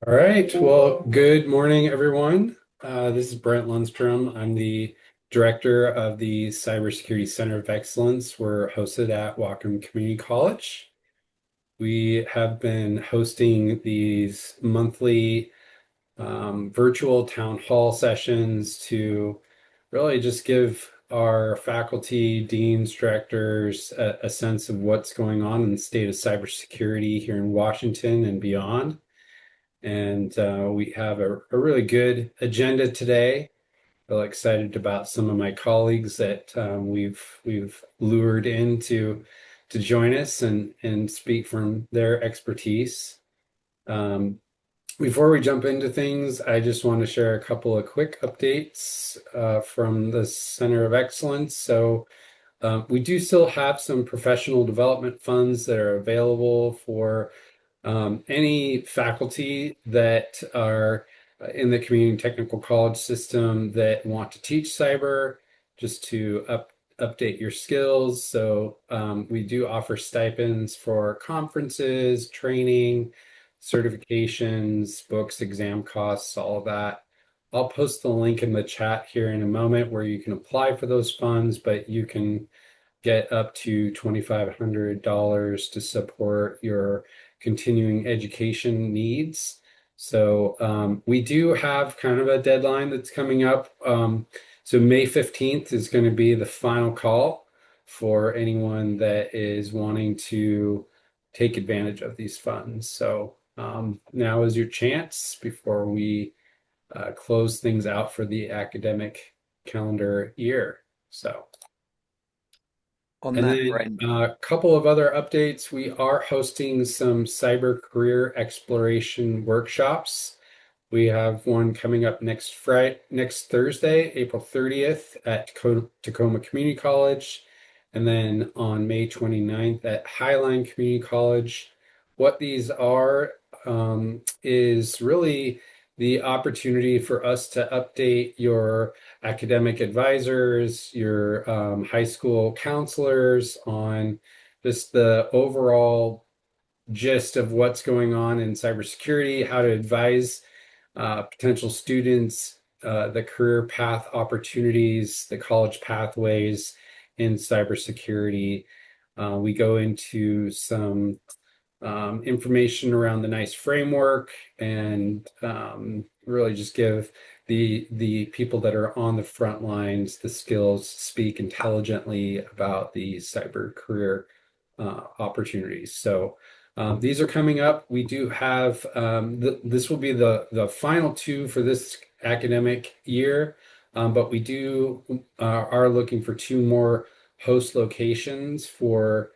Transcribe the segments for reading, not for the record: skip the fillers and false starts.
All right. Well, good morning, everyone. This is Brent Lundstrom. I'm the director of the Cybersecurity Center of Excellence. We're hosted at Whatcom Community College. We have been hosting these monthly virtual town hall sessions to really just give our faculty, deans, directors a sense of what's going on in the state of cybersecurity here in Washington and beyond. And we have a really good agenda today. Really excited about some of my colleagues that we've lured in to join us and speak from their expertise. Um, Before we jump into things, I just want to share a couple of quick updates from the Center of Excellence. We do still have some professional development funds that are available for any faculty that are in the community technical college system that want to teach cyber, just to update your skills. We do offer stipends for conferences, training, certifications, books, exam costs, all of that. I'll post the link in the chat here in a moment where you can apply for those funds, but you can get up to $2,500 to support your continuing education needs. We do have kind of a deadline that's coming up. So May 15th is going to be the final call for anyone that is wanting to take advantage of these funds. Now is your chance before we close things out for the academic calendar year. So. On And that, then Brent. a couple of other updates. We are hosting some cyber career exploration workshops. We have one coming up next Thursday, April 30th at Tacoma Community College, and then on May 29th at Highline Community College. What these are is really the opportunity for us to update your academic advisors, your high school counselors on just the overall gist of what's going on in cybersecurity, how to advise potential students, the career path opportunities, the college pathways in cybersecurity. We go into some information around the NICE framework and really just give the people that are on the front lines the skills to speak intelligently about the cyber career opportunities. These are coming up. We do have this will be the final two for this academic year, but we do are looking for two more host locations for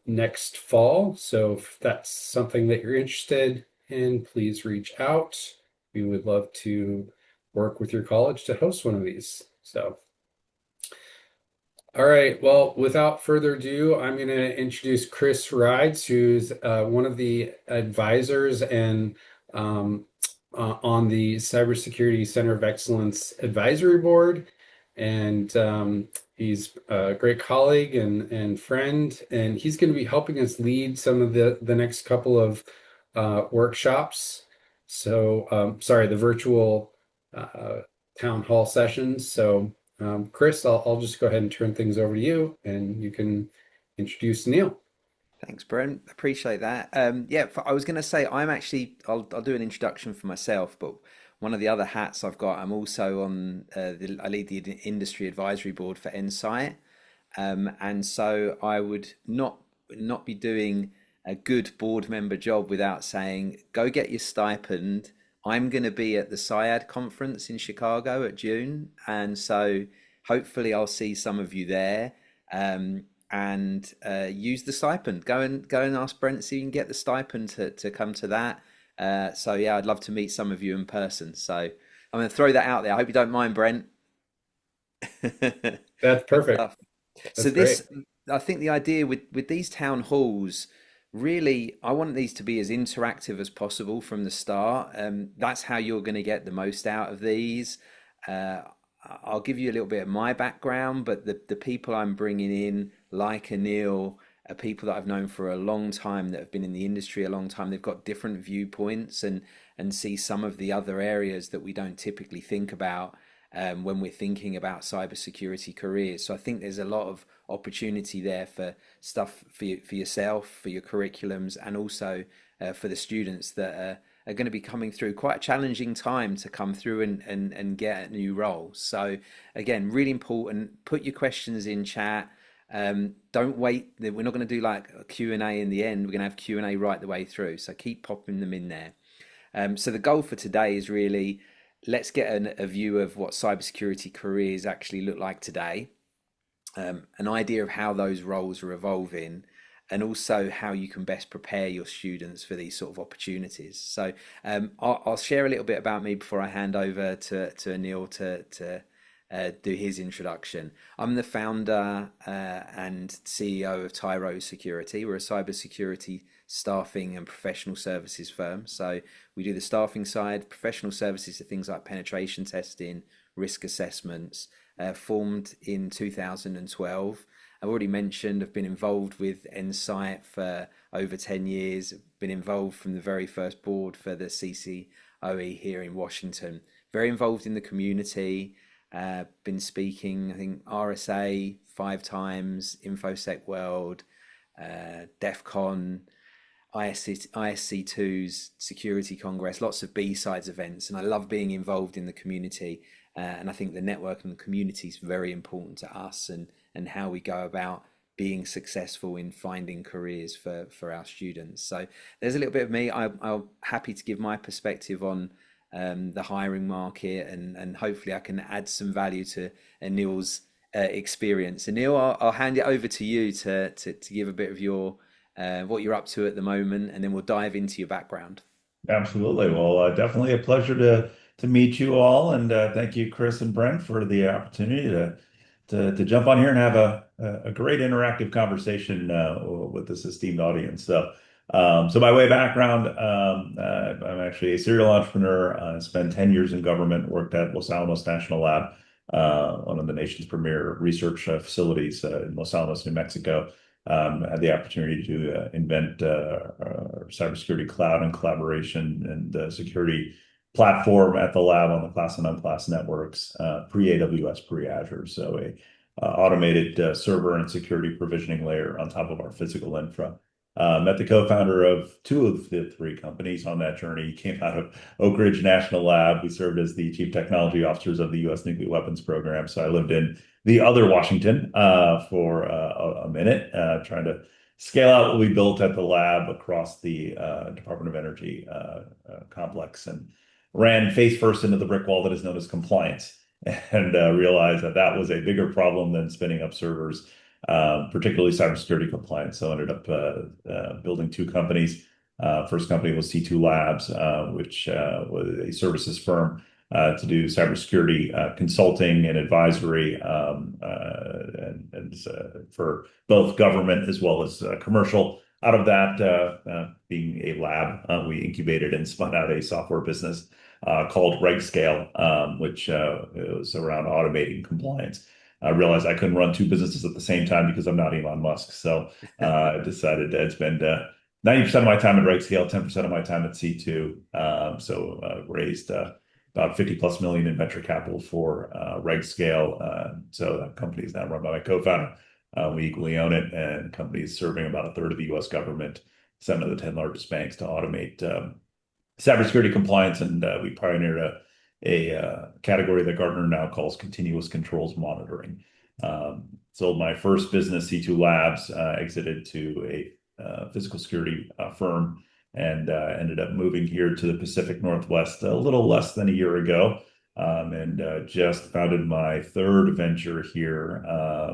next fall. So if that's something that you're interested in, please reach out. We would love to work with your college to host one of these. All right. Well, without further ado, I'm going to introduce Kris Rides, who's one of the advisors and um, on the Cybersecurity Center of Excellence Advisory Board. And he's a great colleague and friend, and he's going to be helping us lead some of the next couple of workshops. Sorry, the virtual uh, town hall sessions. Kris, I'll just go ahead and turn things over to you, and you can introduce Neil. Thanks, Brent. Appreciate that. I was going to say I'll do an introduction for myself, but one of the other hats I've got, I'm also on I lead the industry advisory board for Insight, and so I would not be doing a good board member job without saying, go get your stipend. I'm going to be at the SIAD conference in Chicago at June, and so hopefully I'll see some of you there. And use the stipend. Go and ask Brent so you can get the stipend to come to that. I'd love to meet some of you in person. So I'm going to throw that out there. I hope you don't mind, Brent. That's Good perfect. stuff. So That's great. I think the idea with these town halls, really, I want these to be as interactive as possible from the start. That's how you're going to get the most out of these. Uh, I'll give you a little bit of my background, but the people I'm bringing in, like Anil, are people that I've known for a long time that have been in the industry a long time. They've got different viewpoints and see some of the other areas that we don't typically think about when we're thinking about cybersecurity careers. So I think there's a lot of opportunity there for stuff for yourself, for your curriculums, and also for the students that are going to be coming through quite a challenging time to come through and get a new role. So again, really important. Put your questions in chat. Don't wait. We're not going to do like a Q&A in the end. We're going to have Q&A right the way through. So keep popping them in there. So the goal for today is really let's get a view of what cybersecurity careers actually look like today, an idea of how those roles are evolving, and also how you can best prepare your students for these sort of opportunities. So I'll share a little bit about me before I hand over to Anil to do his introduction. I'm the founder and CEO of Tyro Security. We're a cybersecurity staffing and professional services firm. So we do the staffing side, professional services are things like penetration testing, risk assessments, formed in 2012. I've already mentioned I've been involved with Insight for over 10 years, been involved from the very first board for the CCoE here in Washington, very involved in the community, been speaking, I think, RSA 5 times, InfoSec World, DEF CON, ISC2's Security Congress, lots of B-sides events, and I love being involved in the community. And I think the network and the community is very important to us and how we go about being successful in finding careers for our students. So there's a little bit of me. I'm happy to give my perspective on the hiring market, and hopefully I can add some value to Anil's experience. Anil, I'll hand it over to you to give a bit of your what you're up to at the moment, and then we'll dive into your background. Absolutely. Well, definitely a pleasure to meet you all, and thank you, Chris and Brent, for the opportunity to jump on here and have a great interactive conversation with this esteemed audience. So by way of background, I'm actually a serial entrepreneur. I spent 10 years in government, worked at Los Alamos National Lab, one of the nation's premier research facilities in Los Alamos, New Mexico. Had the opportunity to invent cybersecurity cloud and collaboration and security platform at the lab on the class and unclass networks, pre-AWS, pre-Azure. So a automated server and security provisioning layer on top of our physical infra. Met the co-founder of two of the three companies on that journey. He came out of Oak Ridge National Lab. We served as the chief technology officers of the U.S. nuclear weapons program. So I lived in the other Washington for a minute, trying to scale out what we built at the lab across the Department of Energy complex, and ran face first into the brick wall that is known as compliance, and realized that that was a bigger problem than spinning up servers, particularly cybersecurity compliance. So I ended up building two companies. First company was C2 Labs, which was a services firm to do cybersecurity consulting and advisory, and for both government as well as commercial. Out of that, being a lab, we incubated and spun out a software business called RegScale, which was around automating compliance. I realized I couldn't run two businesses at the same time because I'm not Elon Musk. So I decided to spend 90% of my time at RegScale, 10% of my time at C2. So raised about 50 plus million in venture capital for RegScale. So that company is now run by my co-founder. We equally own it, and the company is serving about a third of the US government, 7 of the 10 largest banks, to automate cybersecurity compliance. And we pioneered a category that Gartner now calls continuous controls monitoring. Sold my first business, C2 Labs, exited to a physical security firm, and ended up moving here to the Pacific Northwest a little less than a year ago, and just founded my third venture here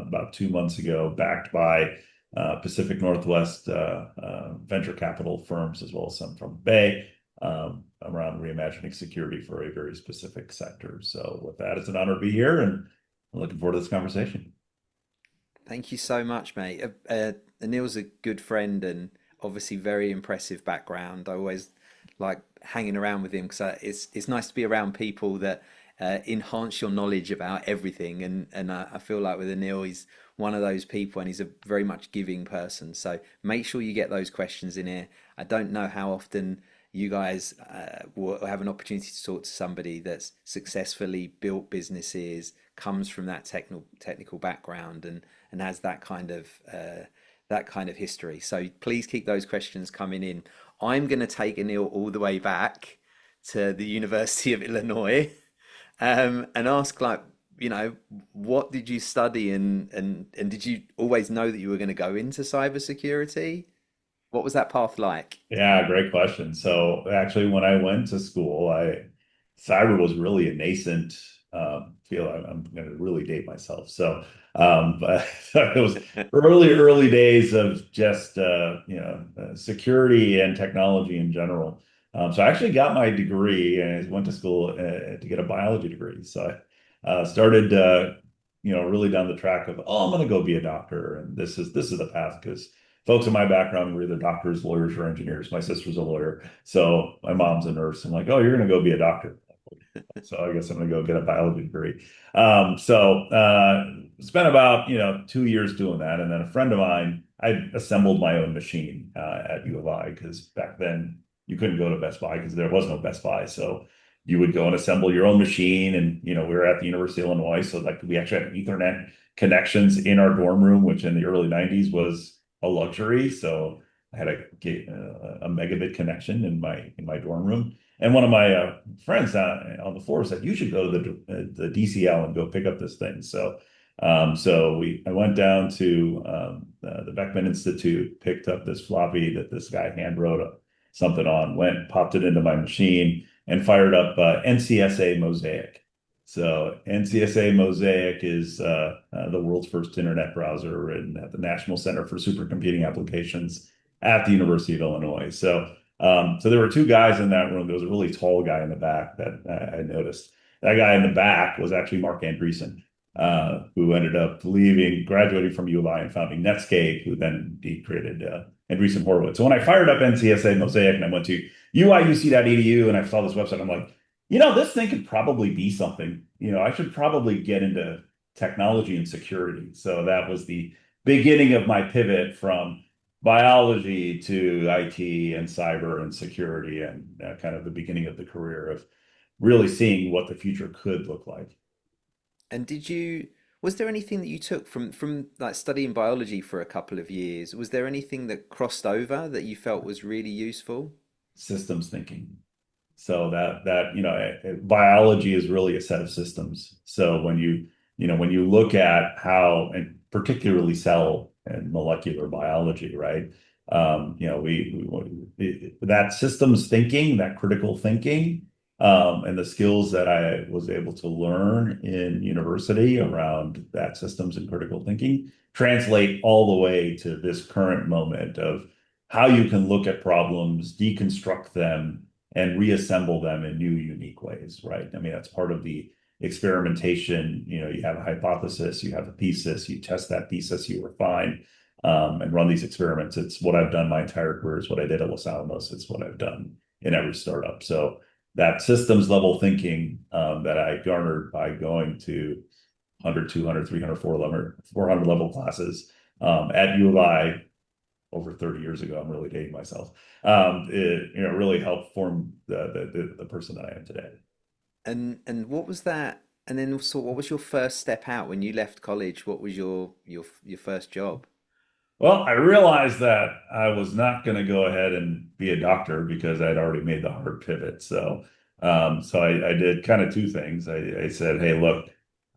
about 2 months ago, backed by Pacific Northwest venture capital firms, as well as some from Bay, around reimagining security for a very specific sector. So with that, it's an honor to be here, and I'm looking forward to this conversation. Thank you so much, mate. Anil's a good friend and obviously very impressive background. I always like hanging around with him because it's nice to be around people that enhance your knowledge about everything. And I feel like with Anil, he's one of those people, and he's a very much giving person. So make sure you get those questions in here. I don't know how often you guys will have an opportunity to talk to somebody that's successfully built businesses, comes from that technical background, and has that kind of history. So please keep those questions coming in. I'm going to take Anil all the way back to the University of Illinois, and ask, like, what did you study, and did you always know that you were going to go into cybersecurity? What was that path like? Yeah, great question. So actually, when I went to school, cyber was really a nascent field. I'm going to really date myself. But it was early days of just security and technology in general. So I actually got my degree and I went to school to get a biology degree. So I started really down the track of, oh, I'm going to go be a doctor, and this is the path because folks in my background were either doctors, lawyers, or engineers. My sister's a lawyer, so my mom's a nurse. I'm like, oh, you're going to go be a doctor. So I guess I'm going to go get a biology degree. Spent about 2 years doing that, and then a friend of mine, I assembled my own machine at U of I because back then you couldn't go to Best Buy because there was no Best Buy. So you would go and assemble your own machine, and we were at the University of Illinois, so like we actually had Ethernet connections in our dorm room, which in the early '90s was a luxury. So I had a megabit connection in my dorm room. And one of my friends on the floor said, "You should go to the DCL and go pick up this thing." I went down to the Beckman Institute, picked up this floppy that this guy hand wrote something on, popped it into my machine, and fired up NCSA Mosaic. So NCSA Mosaic is the world's first internet browser and at the National Center for Supercomputing Applications at the University of Illinois. So there were two guys in that room. There was a really tall guy in the back that I noticed. That guy in the back was actually Mark Andreessen, who ended up graduating from U of I and founding Netscape, who then he created Andreessen Horowitz. So when I fired up NCSA Mosaic and I went to uiuc.edu and I saw this website, I'm like, this thing could probably be something. I should probably get into technology and security. So that was the beginning of my pivot from biology to IT and cyber and security, and kind of the beginning of the career of really seeing what the future could look like. And was there anything that you took from like studying biology for a couple of years? Was there anything that crossed over that you felt was really useful? Systems thinking. So biology is really a set of systems. So when you look at how, and particularly cell and molecular biology, right? That systems thinking, that critical thinking, and the skills that I was able to learn in university around that systems and critical thinking translate all the way to this current moment of how you can look at problems, deconstruct them, and reassemble them in new, unique ways, right? I mean, that's part of the experimentation. You have a hypothesis, you have a thesis, you test that thesis, you refine, and run these experiments. It's what I've done my entire career. It's what I did at Los Alamos. It's what I've done in every startup. So that systems level thinking that I garnered by going to 100, 200, 300, 400 level classes at U of I over 30 years ago. I'm really dating myself. It really helped form the person that I am today. And what was that? And then also, what was your first step out when you left college? What was your first job? Well, I realized that I was not going to go ahead and be a doctor because I'd already made the hard pivot. So I did kind of two things. I said, hey, look,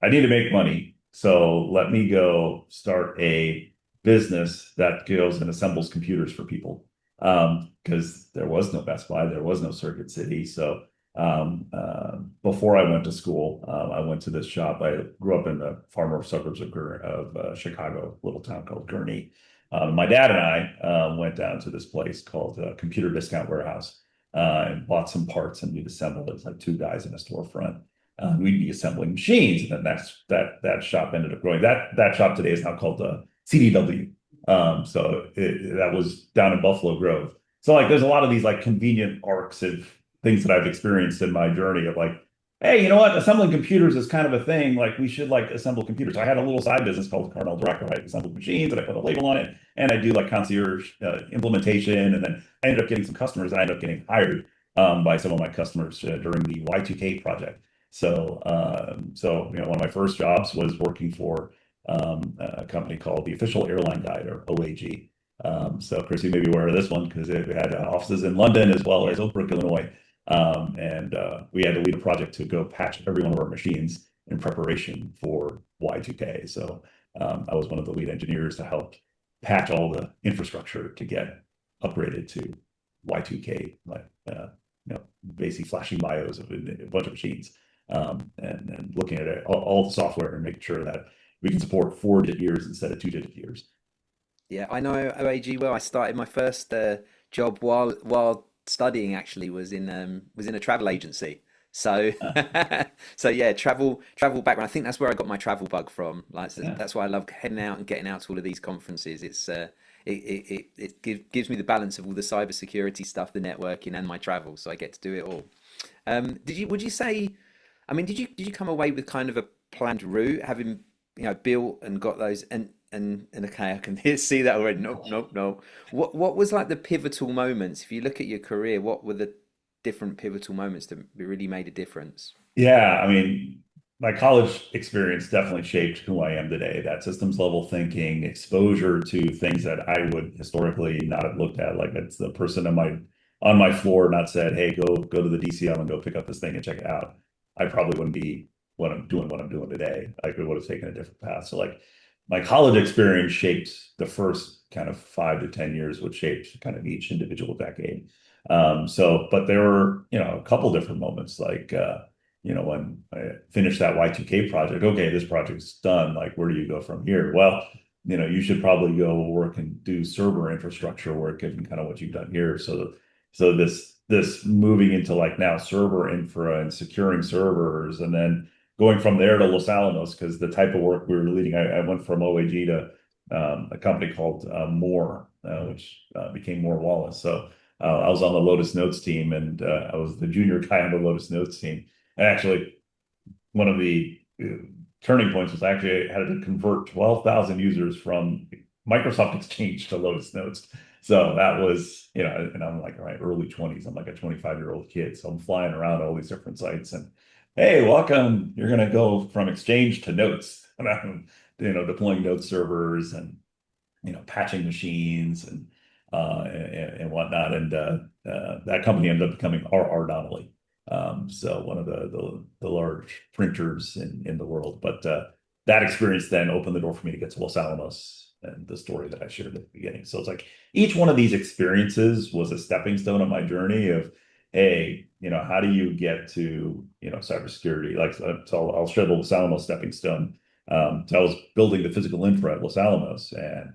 I need to make money. So let me go start a business that goes and assembles computers for people. Because there was no Best Buy, there was no Circuit City. So before I went to school, I went to this shop. I grew up in the far north suburbs of Chicago, a little town called Gurnee. My dad and I went down to this place called Computer Discount Warehouse and bought some parts, and we'd assemble it. It's like two guys in a storefront. We'd be assembling machines, and then that shop ended up growing. That shop today is now called CDW. That was down in Buffalo Grove. So like, there's a lot of these like convenient arcs of things that I've experienced in my journey of like hey, you know what? Assembling computers is kind of a thing. Like we should like assemble computers. So I had a little side business called Carnell Direct, where I assembled machines and I put a label on it, and I do like concierge implementation. And then I ended up getting some customers, and I ended up getting hired by some of my customers during the Y2K project. So you know, one of my first jobs was working for a company called the Official Airline Guide, or OAG. So, Chris, you may be aware of this one because it had offices in London as well Yeah. as Oak Brook, Illinois. And we had to lead a project to go patch every one of our machines in preparation for Y2K. So I was one of the lead engineers to help patch all the infrastructure to get upgraded to Y2K, like basically flashing BIOS of a bunch of machines, and looking at it, all the software and making sure that we can support 4-digit years instead of 2-digit years. Yeah, I know OAG well. I started my first job while studying actually was in a travel agency. So Uh, so yeah, travel background. I think that's where I got my travel bug from. Like yeah. that's why I love heading out and getting out to all of these conferences. Gives me the balance of all the cybersecurity stuff, the networking, and my travel, so I get to do it all. Would you say? I mean, did you come away with kind of a planned route, having built and got those and okay, I can see that already. Nope, nope, no. What was like the pivotal moments? If you look at your career, what were the different pivotal moments that really made a difference? Yeah, I mean, my college experience definitely shaped who I am today. That systems level thinking, exposure to things that I would historically not have looked at. Like it's the person on my floor not said, "Hey, go to the DCM and go pick up this thing and check it out." I probably wouldn't be what I'm doing today. I would have taken a different path. So like my college experience shaped the first kind of 5 to 10 years, which shaped kind of each individual decade. But there were, a couple different moments like when I finished that Y2K project, okay, this project's done. Like, where do you go from here? Well, you should probably go work and do server infrastructure work, given kind of what you've done here. So this moving into like now server infra and securing servers, and then going from there to Los Alamos, because the type of work we were leading, I went from OAG to a company called More, which became More Wallace. So I was on the Lotus Notes team, and I was the junior guy on the Lotus Notes team. And actually, one of the turning points was actually I had to convert 12,000 users from Microsoft Exchange to Lotus Notes. So that was, and I'm like in my early 20s. I'm like a 25-year-old kid. So I'm flying around all these different sites and, hey, welcome. You're going to go from Exchange to Notes. And I'm, deploying Notes servers and patching machines and whatnot. And that company ended up becoming R.R. Donnelley. So one of the large printers in the world. But that experience then opened the door for me to get to Los Alamos and the story that I shared at the beginning. So it's like each one of these experiences was a stepping stone on my journey of, hey, how do you get to, cybersecurity? Like, so I'll share the Los Alamos stepping stone. So I was building the physical infra at Los Alamos, and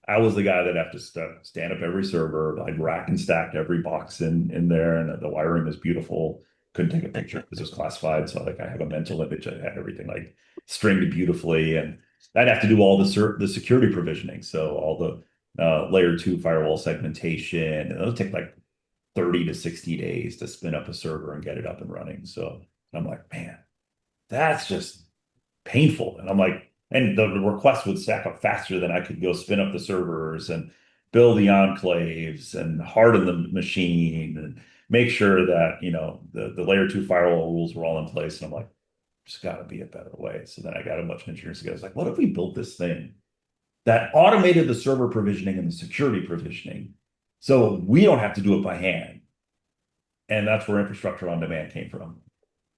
I was the guy that have to stand up every server. I'd rack and stack every box in there, and the wiring was beautiful. Couldn't take a picture because it was classified. So like I have a mental image. I had everything like stringed beautifully, and I'd have to do all the security provisioning. So all the layer 2 firewall segmentation, and it'll take like 30 to 60 days to spin up a server and get it up and running. So I'm like, man, that's just painful. And I'm like, and the request would stack up faster than I could go spin up the servers and build the enclaves and harden the machine and make sure that, the layer 2 firewall rules were all in place. And I'm like, there's got to be a better way. So then I got a bunch of engineers together. I was like, what if we built this thing that automated the server provisioning and the security provisioning so we don't have to do it by hand? And that's where infrastructure on demand came from,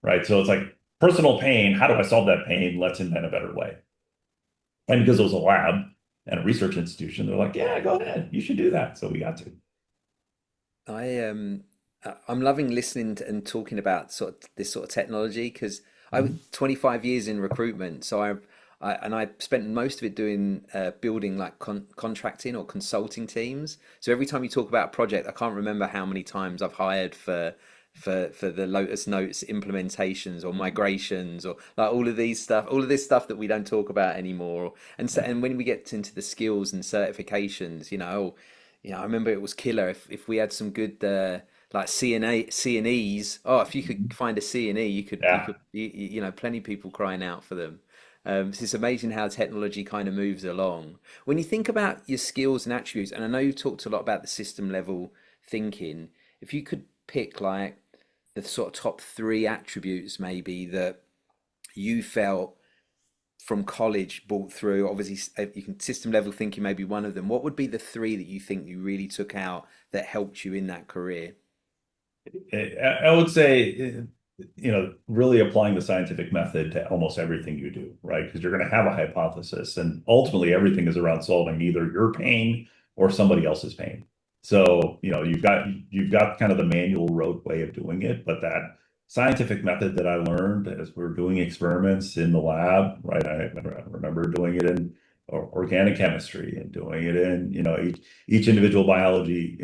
right? So it's like personal pain. How do I solve that pain? Let's invent a better way. And because it was a lab and a research institution, they're like, yeah, go ahead. You should do that. So we got to. I'm loving listening to, and talking about sort of this sort of technology because I was Mhm. 25 years in recruitment, so I spent most of it doing building like contracting or consulting teams. So every time you talk about a project, I can't remember how many times I've hired for the Lotus Notes implementations or migrations or like all of this stuff that we don't talk about anymore. And so, Yeah. and when we get into the skills and certifications, I remember it was killer if we had some good like C&Es. Oh, if you could find a C&E, Yeah. you know, plenty of people crying out for them. So it's amazing how technology kind of moves along. When you think about your skills and attributes, and I know you talked a lot about the system level thinking, if you could pick like the sort of top three attributes maybe that you felt from college brought through, obviously you can system level thinking maybe one of them. What would be the three that you think you really took out that helped you in that career? I would say, really applying the scientific method to almost everything you do, right? Because you're going to have a hypothesis, and ultimately everything is around solving either your pain or somebody else's pain. So, you've got kind of the manual road way of doing it, but that scientific method that I learned as we are doing experiments in the lab, right? I remember doing it in organic chemistry and doing it in, each individual biology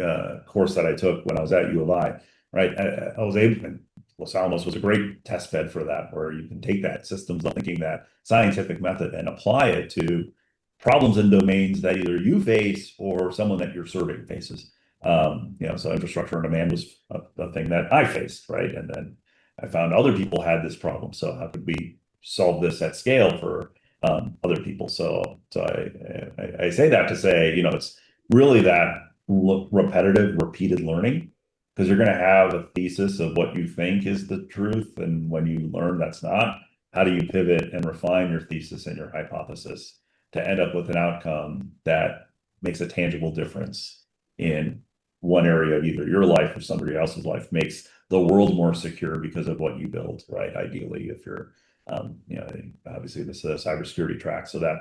course that I took when I was at U of I, right? I was able, and Los Alamos was a great test bed for that, where you can take that systems thinking, that scientific method, and apply it to problems and domains that either you face or someone that you're serving faces. So infrastructure and demand was a thing that I faced, right? And then I found other people had this problem. So how could we solve this at scale for other people? So I say that to say, it's really that repetitive, repeated learning, because you're going to have a thesis of what you think is the truth, and when you learn that's not, how do you pivot and refine your thesis and your hypothesis to end up with an outcome that makes a tangible difference in one area of either your life or somebody else's life, makes the world more secure because of what you build, right? Ideally, if you're, obviously this is a cybersecurity track. So that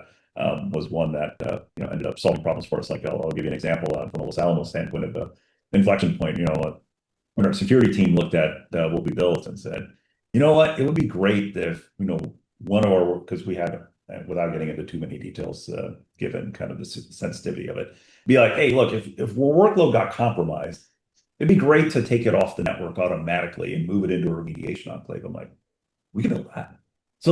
was one that, ended up solving problems for us. Like I'll give you an example from a Los Alamos standpoint of the inflection point. When our security team looked at what we built and said, you know what, it would be great if, one of our, because we had, without getting into too many details, given kind of the sensitivity of it, be like, hey, look, if our workload got compromised, it'd be great to take it off the network automatically and move it into a remediation enclave. I'm like, we can do that. So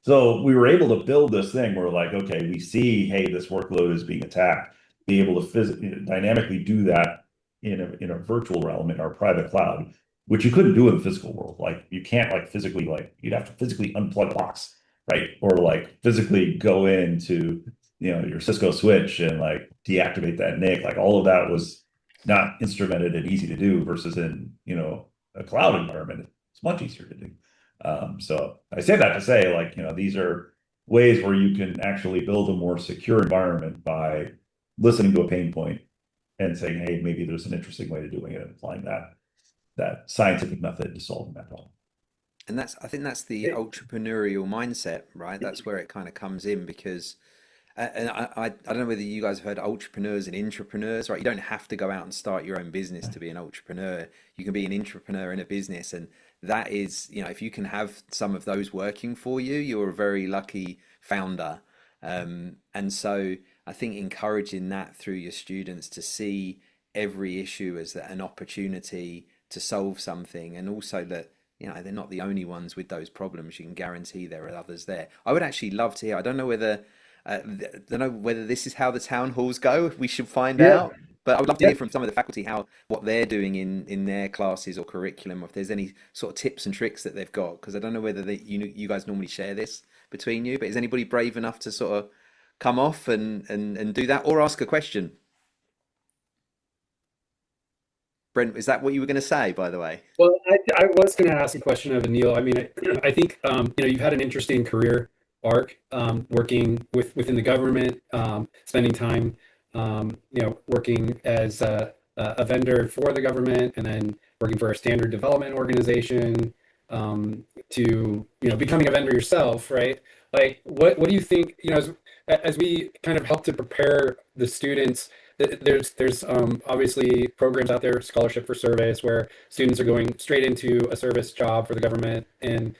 so we were able to build this thing where like, okay, we see, hey, this workload is being attacked, be able to dynamically do that in a virtual realm in our private cloud, which you couldn't do in the physical world. Like you can't like physically, like you'd have to physically unplug a box, right? Or like physically go into, your Cisco switch and like deactivate that NIC. Like all of that was not instrumented and easy to do, versus in, a cloud environment, it's much easier to do. So I say that to say, like, these are ways where you can actually build a more secure environment by listening to a pain point and saying, hey, maybe there's an interesting way of doing it, and applying that scientific method to solving that problem. And I think that's the entrepreneurial mindset, right? That's where it kind of comes in because, and I don't know whether you guys have heard entrepreneurs and intrapreneurs, right? You don't have to go out and start your own business to be an entrepreneur. You can be an intrapreneur in a business. And that is, if you can have some of those working for you, you're a very lucky founder. And so I think encouraging that through your students to see every issue as an opportunity to solve something, and also that they're not the only ones with those problems. You can guarantee there are others there. I would actually love to hear. I don't know whether this is how the town halls go. We should find out. But I would love to hear from some of the faculty what they're doing in their classes or curriculum, if there's any sort of tips and tricks that they've got. Because I don't know whether you guys normally share this between you. But is anybody brave enough to sort of come off and do that, or ask a question? Brent, is that what you were going to say, by the way? Well, I was going to ask a question of Anil. I mean, I think you've had an interesting career arc, working within the government, spending time, working as a vendor for the government, and then working for a standard development organization, to becoming a vendor yourself, right? Like, what do you think? As we kind of help to prepare the students, there's obviously programs out there, scholarship for service, where students are going straight into a service job for the government, and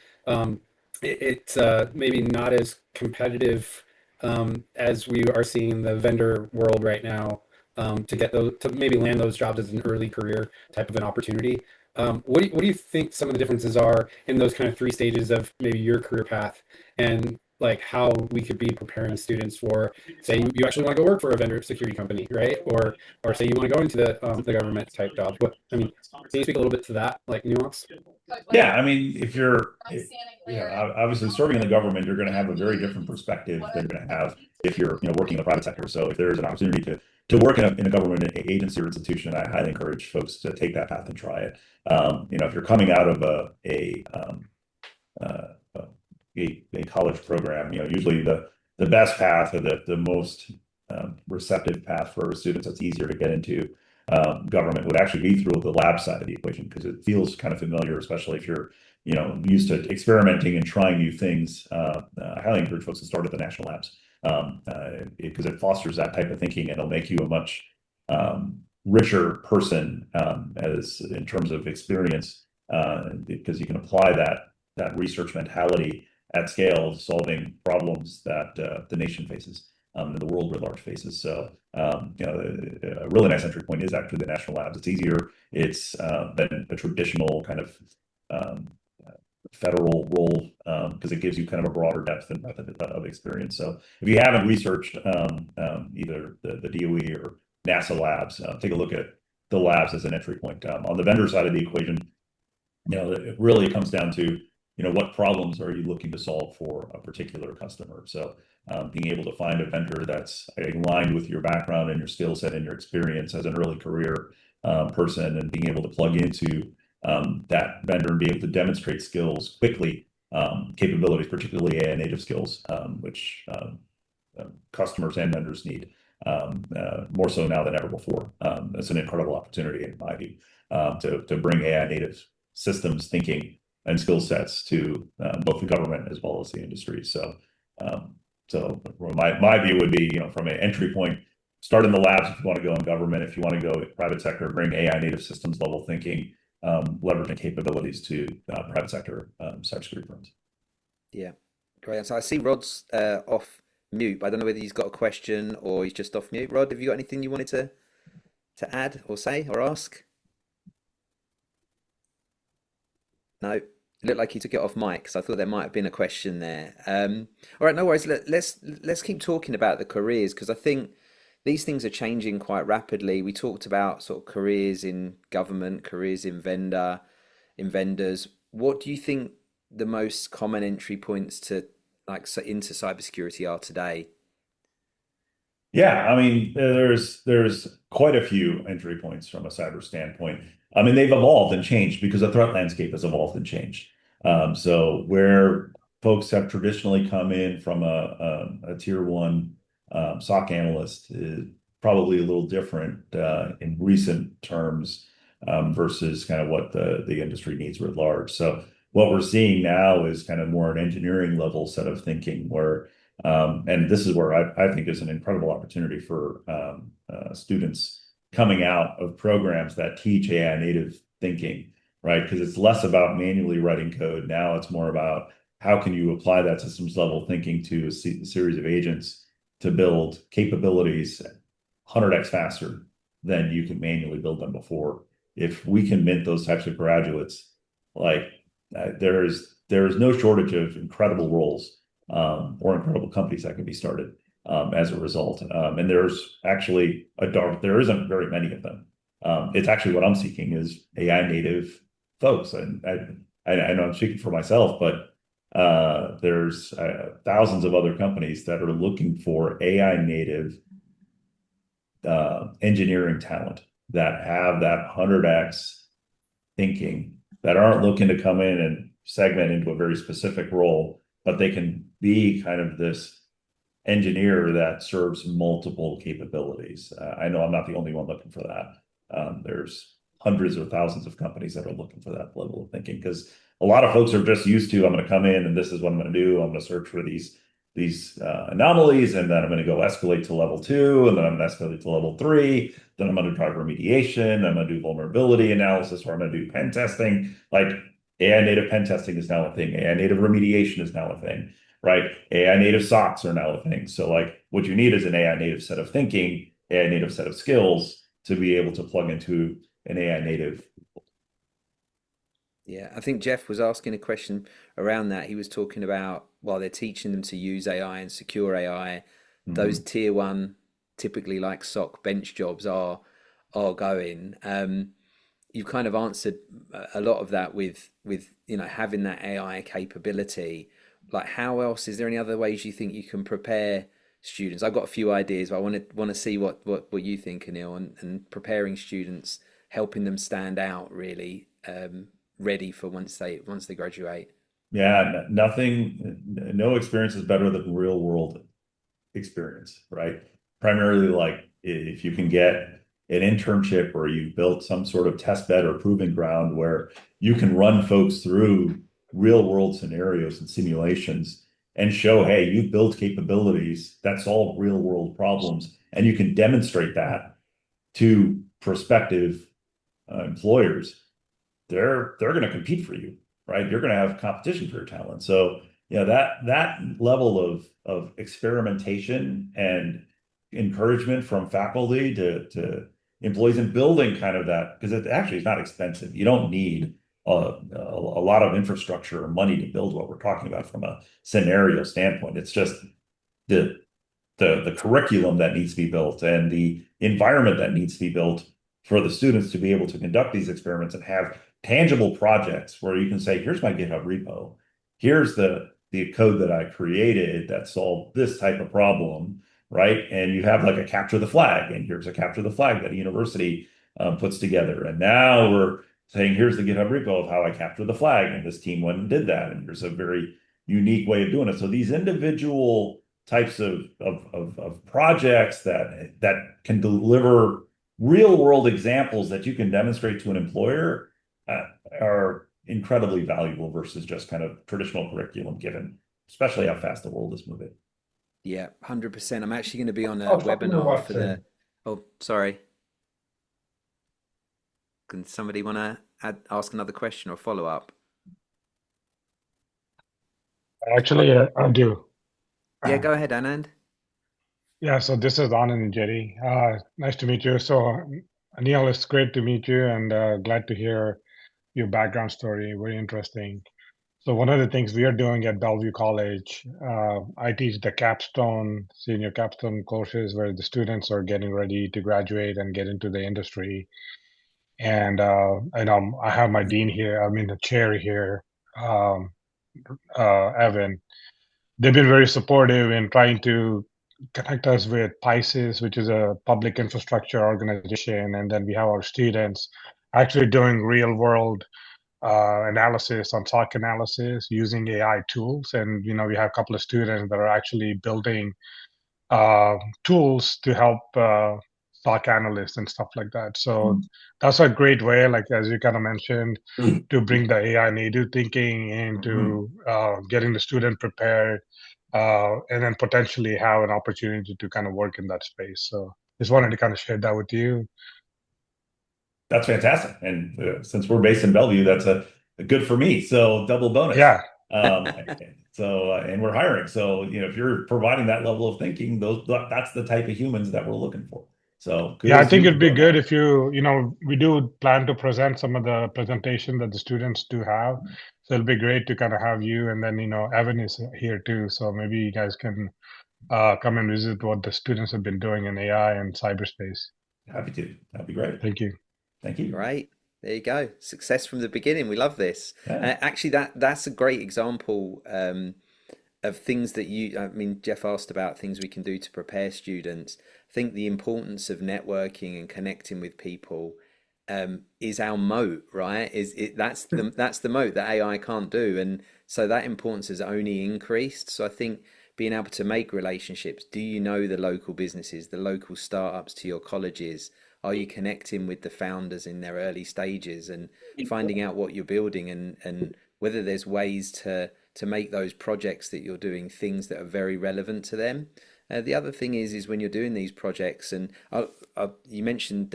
it's maybe not as competitive as we are seeing in the vendor world right now, to get those, to maybe land those jobs as an early career type of an opportunity. What do you think some of the differences are in those kind of three stages of maybe your career path, and like how we could be preparing students for, say you actually want to go work for a vendor security company, right? Or say you want to go into the government type jobs. What I mean, can you speak a little bit to that like nuance? Yeah, I mean, if you're, obviously serving in the government, you're going to have a very different perspective than you're going to have if you're, working in the private sector. So if there's an opportunity to work in a government agency or institution, I highly encourage folks to take that path and try it. If you're coming out of uh, a college program, usually the best path or the most receptive path for students that's easier to get into government would actually be through the lab side of the equation, because it feels kind of familiar, especially if you're used to experimenting and trying new things. I highly encourage folks to start at the national labs, because it fosters that type of thinking, and it'll make you a much richer person as in terms of experience, because you can apply that research mentality at scale, solving problems that the nation faces, and the world writ large faces. So, a really nice entry point is actually the national labs. It's easier. It's than a traditional kind of federal role, because it gives you kind of a broader depth and breadth of experience. So, if you haven't researched either the DOE or NASA labs, take a look at the labs as an entry point. On the vendor side of the equation, it really comes down to what problems are you looking to solve for a particular customer? So being able to find a vendor that's aligned with your background and your skill set and your experience as an early career person, and being able to plug into that vendor and be able to demonstrate skills quickly, capabilities, particularly AI native skills, which customers and vendors need more so now than ever before. It's an incredible opportunity, in my view, to bring AI native systems thinking and skill sets to both the government as well as the industry. So, my view would be, from an entry point, start in the labs if you want to go in government. If you want to go private sector, bring AI native systems level thinking, leveraging capabilities to private sector cybersecurity firms. Yeah, great. So I see Rod's off mute, but I don't know whether he's got a question or he's just off mute. Rod, have you got anything you wanted to add or say or ask? No, it looked like he took it off mic, so I thought there might have been a question there. All right, no worries. Let's keep talking about the careers, because I think these things are changing quite rapidly. We talked about sort of careers in government, careers in vendors. What do you think the most common entry points to into cybersecurity are today? Yeah, I mean, there's quite a few entry points from a cyber standpoint. I mean, they've evolved and changed because the threat landscape has evolved and changed. So where folks have traditionally come in from a tier one SOC analyst is probably a little different in recent terms, versus kind of what the industry needs writ large. So what we're seeing now is kind of more an engineering level set of thinking where, and this is where I think is an incredible opportunity for students coming out of programs that teach AI native thinking, right? Because it's less about manually writing code. Now it's more about how can you apply that systems level thinking to a series of agents to build capabilities 100x faster than you can manually build them before. If we can mint those types of graduates, like there is no shortage of incredible roles or incredible companies that can be started as a result. And there's actually there isn't very many of them. It's actually what I'm seeking is AI native folks. And I know I'm speaking for myself, but there's thousands of other companies that are looking for AI native engineering talent that have that 100x thinking, that aren't looking to come in and segment into a very specific role, but they can be kind of this engineer that serves multiple capabilities. I know I'm not the only one looking for that. There's hundreds or thousands of companies that are looking for that level of thinking, because a lot of folks are just used to, I'm going to come in and this is what I'm going to do. I'm going to search for these anomalies, and then I'm going to go escalate to level 2, and then I'm going to escalate to level 3. Then I'm going to drive remediation. I'm going to do vulnerability analysis, or I'm going to do pen testing. Like AI native pen testing is now a thing. AI native remediation is now a thing, right? AI native SOCs are now a thing. So like what you need is an AI native set of thinking, AI native set of skills to be able to plug into an AI native. Yeah, I think Jeff was asking a question around that. He was talking about while they're teaching them to use AI and secure AI, those Mhm. tier one, typically like SOC bench jobs are going. You've kind of answered a lot of that with having that AI capability. Like, how else is there any other ways you think you can prepare students? I've got a few ideas, but I want to see what you think, Anil, and preparing students, helping them stand out really, ready for once they graduate. Yeah, nothing, no experience is better than real world experience, right? Primarily, like if you can get an internship or you built some sort of test bed or proving ground where you can run folks through real world scenarios and simulations and show, hey, you've built capabilities that solve real world problems, and you can demonstrate that to prospective employers, they're going to compete for you, right? You're going to have competition for your talent. So that level of experimentation and encouragement from faculty to employees and building kind of that, because it actually is not expensive. You don't need a lot of infrastructure or money to build what we're talking about from a scenario standpoint. It's just the the curriculum that needs to be built and the environment that needs to be built for the students to be able to conduct these experiments and have tangible projects where you can say, here's my GitHub repo. Here's the code that I created that solved this type of problem, right? And you have like a capture the flag, and here's a capture the flag that a university puts together. And now we're saying, here's the GitHub repo of how I captured the flag, and this team went and did that. And here's a very unique way of doing it. So these individual types of projects that can deliver real world examples that you can demonstrate to an employer uh, are incredibly valuable versus just kind of traditional curriculum given, especially how fast the world is moving. Yeah, 100%. I'm actually going to be on a Oh, tell me webinar what for the. Oh, sorry. Can somebody want to ask another question or follow up? Actually, I do. Yeah, go ahead, Anand. Yeah, so this is Anand and Jerry. Nice to meet you. So, Anil, it's great to meet you and glad to hear your background story. Very interesting. So, one of the things we are doing at Bellevue College, I teach the capstone, senior capstone courses where the students are getting ready to graduate and get into the industry. And I have my dean here. I'm in the chair here, um, Evan. They've been very supportive in trying to connect us with PISIS, which is a public infrastructure organization, and then we have our students actually doing real world analysis on SOC analysis using AI tools. And we have a couple of students that are actually building uh, tools to help stock analysts and stuff like that. So that's a great way, like as you kind of mentioned, to bring the AI native thinking Mhm. into getting the student prepared, and then potentially have an opportunity to kind of work in that space. So just wanted to kind of share that with you. That's fantastic. And since we're based in Bellevue, that's a good for me. So double bonus. Yeah. Um, and we're hiring. So, if you're providing that level of thinking, that's the type of humans that we're looking for. So Yeah, I kudos to think you for it'd be doing good that. if we do plan to present some of the presentation that the students do have. So it'll be great to kind of have you, and then, Evan is here too. So maybe you guys can come and visit what the students have been doing in AI and cyberspace. Happy to. That'd be great. Thank you. Thank you. Great. There you go. Success from the beginning. We love this. Yeah. Actually, that's a great example of things that I mean, Jeff asked about things we can do to prepare students. I think the importance of networking and connecting with people is our moat, right? That's the moat that AI can't do, and so that importance has only increased. So I think being able to make relationships. Do you know the local businesses, the local startups to your colleges? Are you connecting with the founders in their early stages and finding out what you're building and whether there's ways to make those projects that you're doing things that are very relevant to them. The other thing is when you're doing these projects, and you mentioned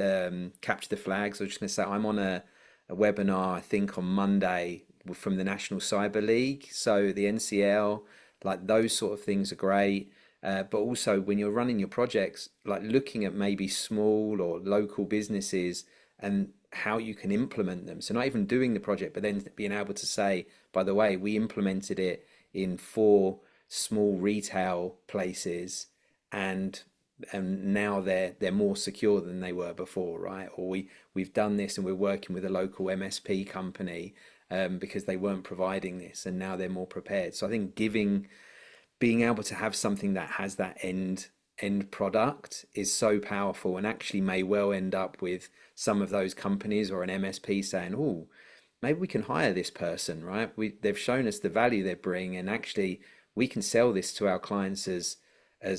capture the flags. I was just going to say I'm on a webinar I think on Monday from the National Cyber League. So the NCL, like those sort of things are great. But also when you're running your projects, like looking at maybe small or local businesses and how you can implement them. So not even doing the project, but then being able to say, by the way, we implemented it in 4 small retail places, and now they're more secure than they were before, right? Or we've done this and we're working with a local MSP company because they weren't providing this, and now they're more prepared. So I think being able to have something that has that end product is so powerful, and actually may well end up with some of those companies or an MSP saying, oh, maybe we can hire this person, right? They've shown us the value they bring, and actually we can sell this to our clients as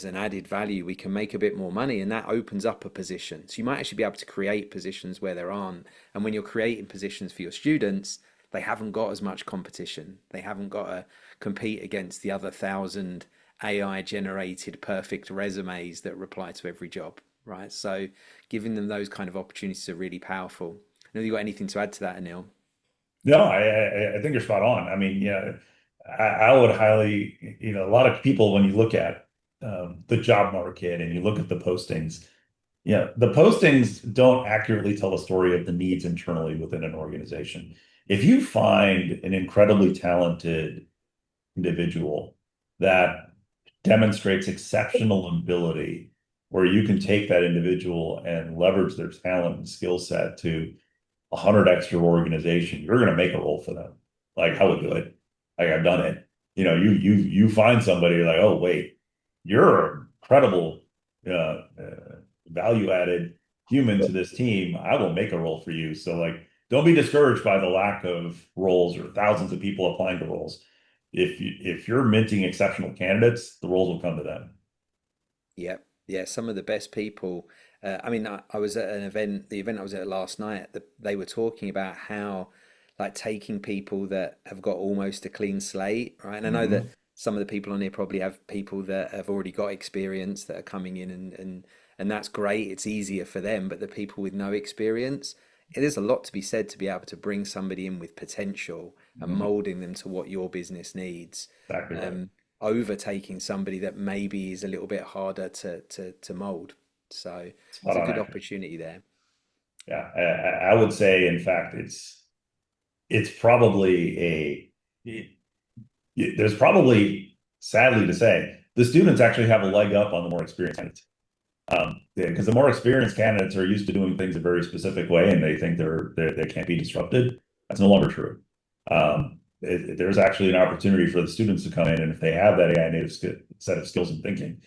an added value. We can make a bit more money, and that opens up a position. So you might actually be able to create positions where there aren't. And when you're creating positions for your students, they haven't got as much competition. They haven't got to compete against the other 1,000 AI generated perfect resumes that reply to every job, right? So giving them those kind of opportunities are really powerful. Have you got anything to add to that, Anil? No, I think you're spot on. I mean, yeah, I would highly, a lot of people, when you look at the job market and you look at the postings, yeah, the postings don't accurately tell a story of the needs internally within an organization. If you find an incredibly talented individual that demonstrates exceptional ability, where you can take that individual and leverage their talent and skill set to 100x your organization, you're going to make a role for them. Like, I would do it. Like, I've done it. You find somebody like, oh wait, you're an incredible value added human to this team. I will make a role for you. So like, don't be discouraged by the lack of roles or thousands of people applying to roles. If you're minting exceptional candidates, the roles will come to them. Yep. Yeah, some of the best people. I mean, I was at an event, the event I was at last night, they were talking about how, like, taking people that have got almost a clean slate, right? And I know that Mhm. some of the people on here probably have people that have already got experience that are coming in, and that's great. It's easier for them, but the people with no experience, it is a lot to be said to be able to bring somebody in with potential and Mhm. molding them to what your business needs. Exactly right. Overtaking somebody that maybe is a little bit harder to mold. So Spot there's a on, good actually. opportunity there. Yeah, I would say, in fact, it's probably there's probably, sadly to say, the students actually have a leg up on the more experienced candidates. Because the more experienced candidates are used to doing things a very specific way, and they think they can't be disrupted. That's no longer true. There's actually an opportunity for the students to come in, and if they have that AI native set of skills and thinking,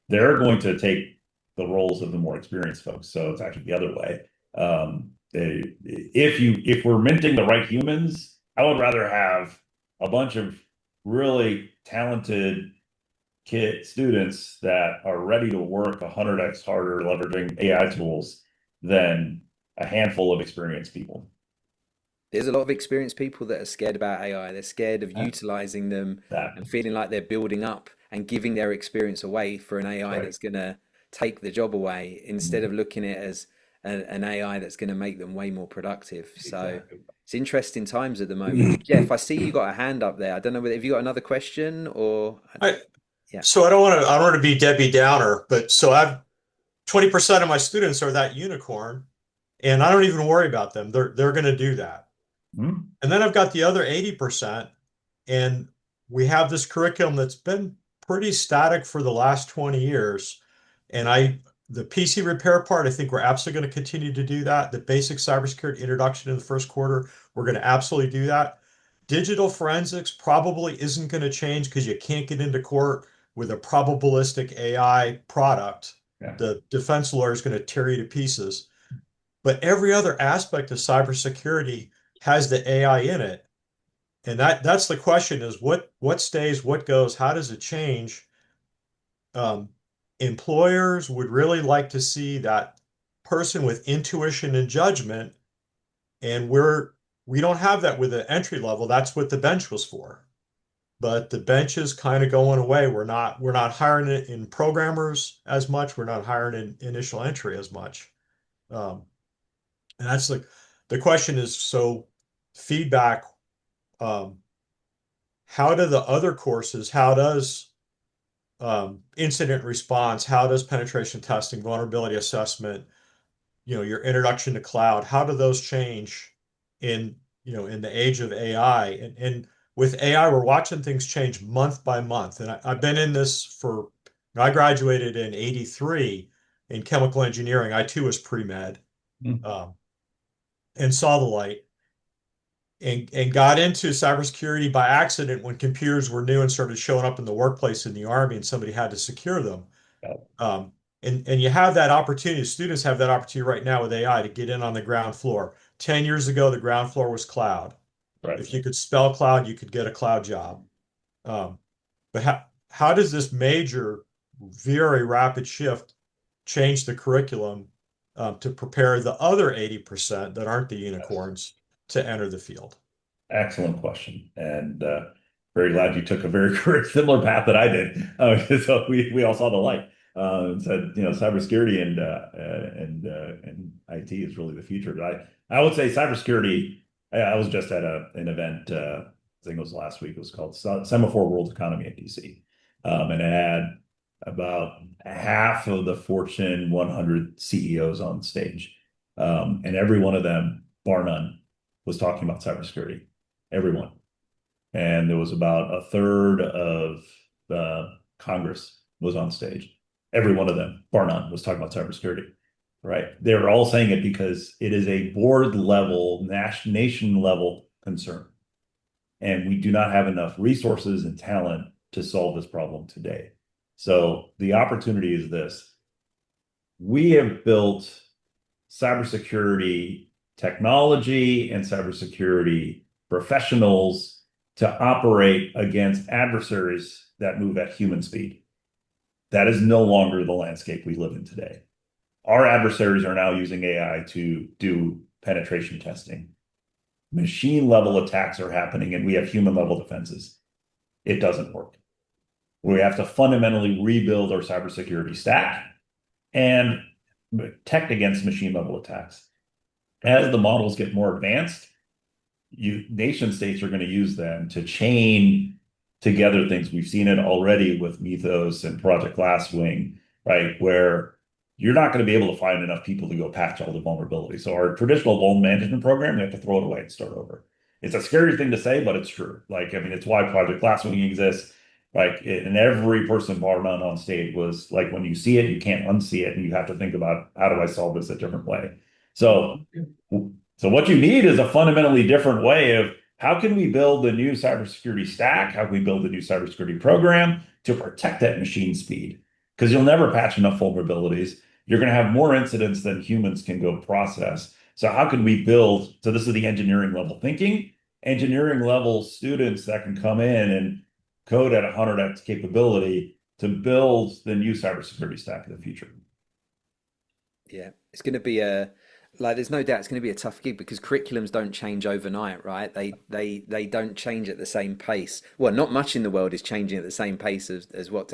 they're going to take the roles of the more experienced folks. So it's actually the other way. If we're minting the right humans, I would rather have a bunch of really talented kid students that are ready to work 100x harder leveraging AI tools than a handful of experienced people. There's a lot of experienced people that are scared about AI. They're scared of That, utilizing them that and feeling like they're building up and giving their experience away for an that's AI right. that's going to take the job away, instead Mhm. of looking at it as an AI that's going to make them way more productive. So Exactly. it's interesting times at the moment. Jeff, I see you got a hand up there. I don't know whether have you got another question or I yeah. so I don't want to be Debbie Downer, but so I've 20% of my students are that unicorn, and I don't even worry about them. They're going to do that. Mhm. And then I've got the other 80%, and we have this curriculum that's been pretty static for the last 20 years. And the PC repair part, I think we're absolutely going to continue to do that. The basic cybersecurity introduction in the first quarter, we're going to absolutely do that. Digital forensics probably isn't going to change because you can't get into court with a probabilistic AI product. Yeah. The defense lawyer is going to tear you to pieces. But every other aspect of cybersecurity has the AI in it. And that's the question is what stays, what goes, how does it change? Um, Employers would really like to see that person with intuition and judgment, and we don't have that with the entry level. That's what the bench was for. But the bench is kind of going away. We're not hiring it in programmers as much. We're not hiring in initial entry as much. Um, and that's the question is so feedback. Um, how do the other courses, how does incident response, how does penetration testing, vulnerability assessment, your introduction to cloud, how do those change in, in the age of AI? And with AI, we're watching things change month by month. And I've been in this I graduated in 83 in chemical engineering. I too was pre-med, um, and saw the light and got into cybersecurity by accident when computers were new and started showing up in the workplace in the Army and somebody had to secure them. Um, and you have that opportunity, students have that opportunity right now with AI to get in on the ground floor. 10 years ago, the ground floor was cloud. Right. If you could spell cloud, you could get a cloud job. Um, but how does this major, very rapid shift change the curriculum to prepare the other 80% that aren't the Yes. unicorns to enter the field? Excellent question, and very glad you took a very similar path that I did. So we all saw the light and said, cybersecurity and IT is really the future. But I would say cybersecurity. I was just at an event. I think it was last week. It was called Semaphore World Economy at DC, and it had about half of the Fortune 100 CEOs on stage, and every one of them, bar none, was talking about cybersecurity. Everyone. And there was about a third of the Congress was on stage. Every one of them, bar none, was talking about cybersecurity, right? They were all saying it because it is a board level, nation level concern. And we do not have enough resources and talent to solve this problem today. So the opportunity is this. We have built cybersecurity technology and cybersecurity professionals to operate against adversaries that move at human speed. That is no longer the landscape we live in today. Our adversaries are now using AI to do penetration testing. Machine level attacks are happening, and we have human level defenses. It doesn't work. We have to fundamentally rebuild our cybersecurity stack and protect against machine level attacks. As the models get more advanced, nation states are going to use them to chain together things. We've seen it already with Mythos and Project Glasswing, right? Where you're not going to be able to find enough people to go patch all the vulnerabilities. So our traditional vulnerability management program, we have to throw it away and start over. It's a scary thing to say, but it's true. It's why Project Glasswing exists. And every person bar none on stage was like, when you see it, you can't unsee it, and you have to think about, how do I solve this a different way? So what you need is a fundamentally different way of, how can we build the new cybersecurity stack? How can we build the new cybersecurity program to protect that machine speed? Because you'll never patch enough vulnerabilities. You're going to have more incidents than humans can go process. So how can we build? So this is the engineering level thinking, engineering level students that can come in and code at 100x capability to build the new cybersecurity stack of the future. Yeah, it's going to be there's no doubt it's going to be a tough gig because curriculums don't change overnight, right? They don't change at the same pace. Well, not much in the world is changing at the same pace as what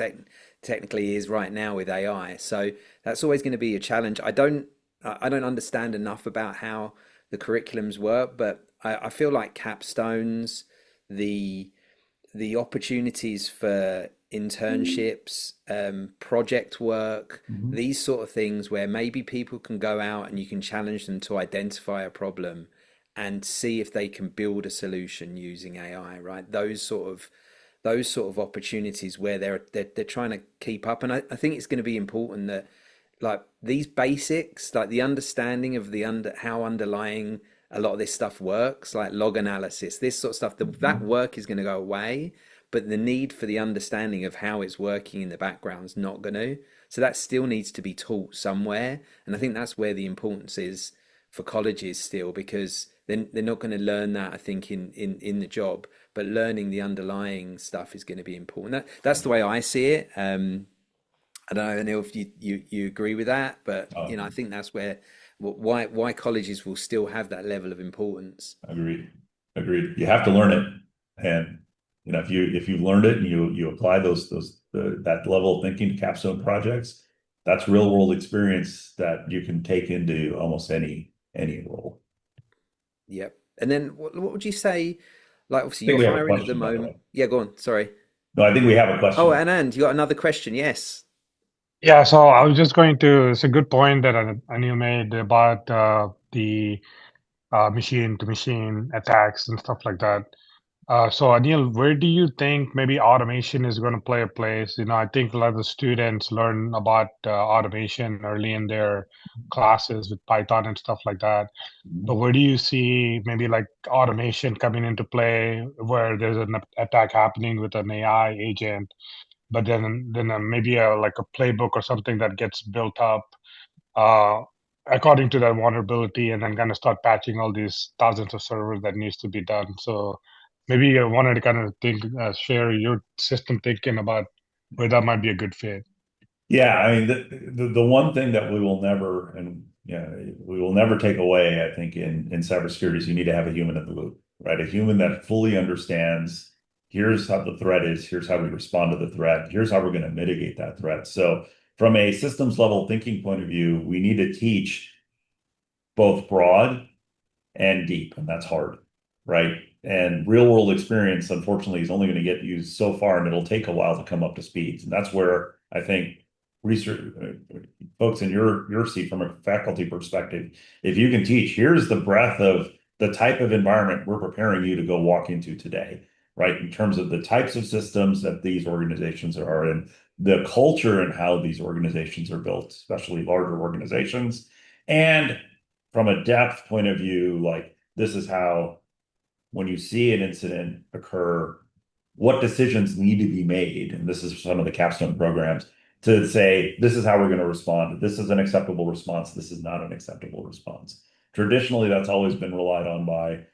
technically is right now with AI. So that's always going to be a challenge. I don't understand enough about how the curriculums work, but I feel like capstones, the opportunities for internships, project work, these sort of things where maybe people can go out and you can challenge them to identify a problem and see if they can build a solution using AI, right? Those sort of opportunities where they're trying to keep up. And I think it's going to be important that like these basics, like the understanding of how underlying a lot of this stuff works, like log analysis, this sort of stuff, that work is going to go away, but the need for the understanding of how it's working in the background is not going to. So that still needs to be taught somewhere. And I think that's where the importance is for colleges still, because they're not going to learn that, I think, in the job, but learning the underlying stuff is going to be important. That's the way I see it. I don't know, Anil, if you agree with that, but I think that's why colleges will still have that level of importance. Agreed. You have to learn it, and if you've learned it and you apply that level of thinking to capstone projects, that's real world experience that you can take into almost any role. Yep. And then what would you say? Like, I obviously think you're we have a hiring at the question, by the moment. way. Yeah, go on. Sorry. No, I think we have a Oh, question. Anand, you got another question? Yes. Yeah, so I was just going to, it's a good point that Anil made about the machine to machine attacks and stuff like that. So Anil, where do you think maybe automation is going to play a place? I think a lot of the students learn about automation early in their classes with Python and stuff like that. But where do you see maybe like automation coming into play where there's an attack happening with an AI agent, but then maybe like a playbook or something that gets built up uh, according to that vulnerability, and then kind of start patching all these thousands of servers that needs to be done. So maybe I wanted to kind of share your system thinking about where that might be a good fit. Yeah, I mean the one thing that we will never and we will never take away, I think, in cybersecurity is you need to have a human in the loop, right? A human that fully understands here's how the threat is, here's how we respond to the threat, here's how we're going to mitigate that threat. So from a systems level thinking point of view, we need to teach both broad and deep, and that's hard, right? And real world experience, unfortunately, is only going to get used so far, and it'll take a while to come up to speed. And that's where I think research folks in your seat from a faculty perspective, if you can teach, here's the breadth of the type of environment we're preparing you to go walk into today, right? In terms of the types of systems that these organizations are in, the culture and how these organizations are built, especially larger organizations, and from a depth point of view, like this is how, when you see an incident occur, what decisions need to be made. And this is some of the capstone programs to say, this is how we're going to respond. This is an acceptable response. This is not an acceptable response. Traditionally, that's always been relied on by